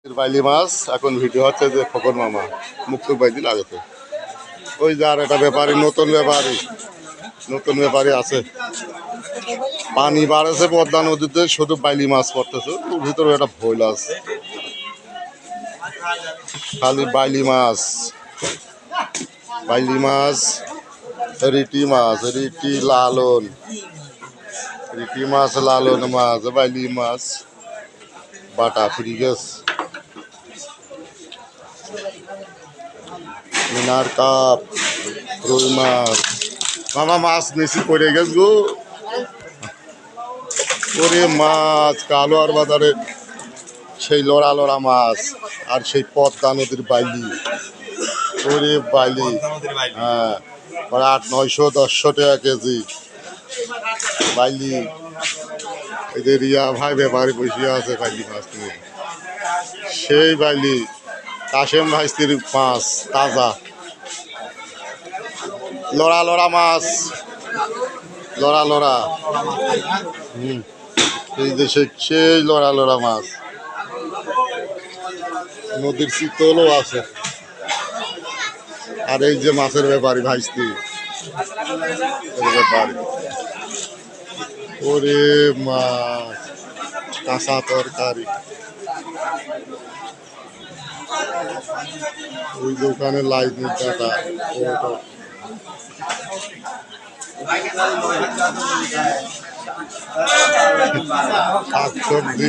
বাইলি মাছ এখন ভিডিও হচ্ছে যে খোকন মামা মুক্ত বাইদি লাগেছে ওই যে আর একটা ব্যাপারী নতুন ব্যাপারী আছে। পানি বাড়েছে পদ্মা নদীতে, শুধু বাইলি মাছ পড়তেছে, ওর ভিতরে একটা ভোল আছে, খালি বাইলি মাছ রিটি মাছ লালন মাছ বাইলি মাছ বাটা ফ্রিগেস মিনার কাপ রুই মাছ। মামা মাছ নিচি পড়ে গেছ গো, ওরে মাছ কালো আর বাজারে সেই লড়া মাছ আর সেই পদ্মা নদীর বাইলি, ওরে বাইলি, হ্যাঁ 800-900-1000 টাকা কেজি বাইলি। এই যে রিয়া ভাই ব্যাপারী বসে আছে বাইলি মাছ নিয়ে, সেই বাইলি কাশেম ভাই স্ত্রীর মাছ তাজা লড়া মাছ, লড়া এই যে সেই লড়া মাছ। নদীর শীতলও আছে। আর এই যে মাছের ব্যাপারী ভাইস্তি ব্যাপারী, ওরে মাছ কাঁচা তরকারি, ওই দোকানে লাইট দাদা শাক সবজি